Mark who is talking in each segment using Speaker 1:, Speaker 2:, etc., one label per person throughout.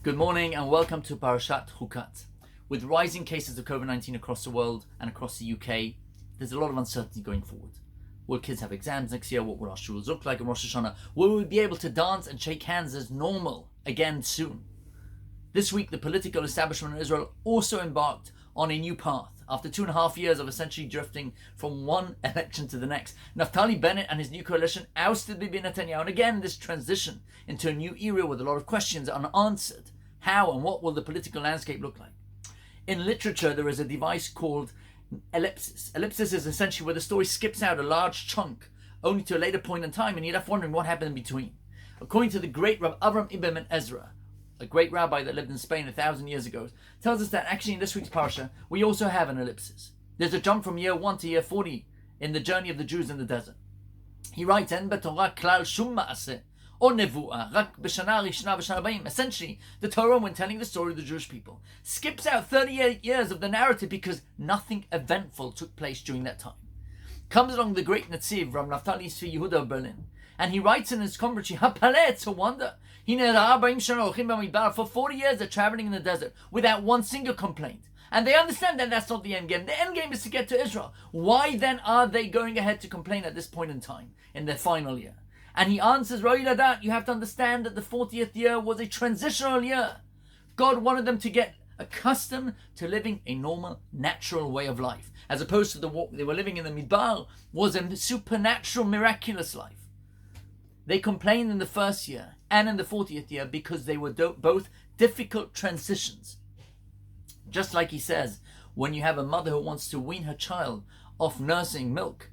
Speaker 1: Good morning and welcome to Parashat Chukat. With rising cases of COVID-19 across the world and across the UK, there's a lot of uncertainty going forward. Will kids have exams next year? What will our shuls look like in Rosh Hashanah? Will we be able to dance and shake hands as normal again soon? This week, the political establishment in Israel also embarked on a new path. After 2.5 years of essentially drifting from one election to the next, Naftali Bennett and his new coalition ousted Bibi Netanyahu. And again, this transition into a new era with a lot of questions unanswered. How and what will the political landscape look like? In literature, there is a device called ellipsis. Ellipsis is essentially where the story skips out a large chunk, only to a later point in time, and you're left wondering what happened in between. According to the great Rav Avram Ibn Ezra, a great rabbi that lived in Spain 1,000 years ago, tells us that actually in this week's parsha, we also have an ellipsis. There's a jump from year 1 to year 40 in the journey of the Jews in the desert. He writes, En betorah klal shum ma'aseh, or nevuah, rak b'shana rishna v'shana b'im. Essentially, the Torah, when telling the story of the Jewish people, skips out 38 years of the narrative because nothing eventful took place during that time. Comes along the great Netziv, Rav Naftali Tzvi Yehuda of Berlin, and he writes in his commentary, Hapaleh, it's a wonder. For 40 years they're traveling in the desert without one single complaint. And they understand that that's not the end game. The end game is to get to Israel. Why then are they going ahead to complain at this point in time, in their final year? And he answers, Ro'iladat, you have to understand that the 40th year was a transitional year. God wanted them to get accustomed to living a normal, natural way of life, as opposed to the walk they were living in the Midbar was a supernatural, miraculous life. They complained in the first year and in the 40th year because they were both difficult transitions. Just like he says, when you have a mother who wants to wean her child off nursing milk,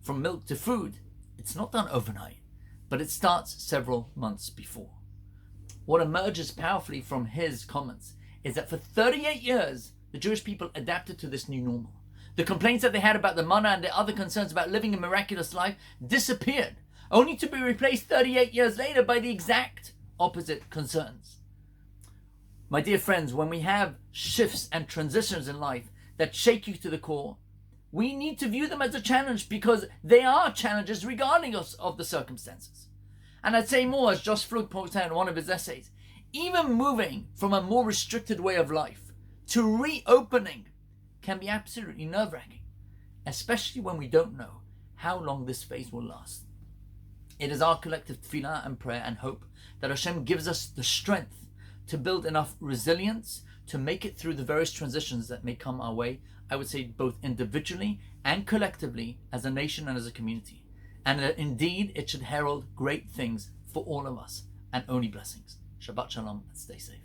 Speaker 1: from milk to food, it's not done overnight, but it starts several months before. What emerges powerfully from his comments is that for 38 years, the Jewish people adapted to this new normal. The complaints that they had about the manna and the other concerns about living a miraculous life disappeared, only to be replaced 38 years later by the exact opposite concerns. My dear friends, when we have shifts and transitions in life that shake you to the core, we need to view them as a challenge because they are challenges regardless of the circumstances. And I'd say more, as Josh Flug points out in one of his essays, even moving from a more restricted way of life to reopening can be absolutely nerve-wracking, especially when we don't know how long this phase will last. It is our collective tefillah and prayer and hope that Hashem gives us the strength to build enough resilience to make it through the various transitions that may come our way, I would say both individually and collectively as a nation and as a community. And that indeed it should herald great things for all of us and only blessings. Shabbat Shalom and stay safe.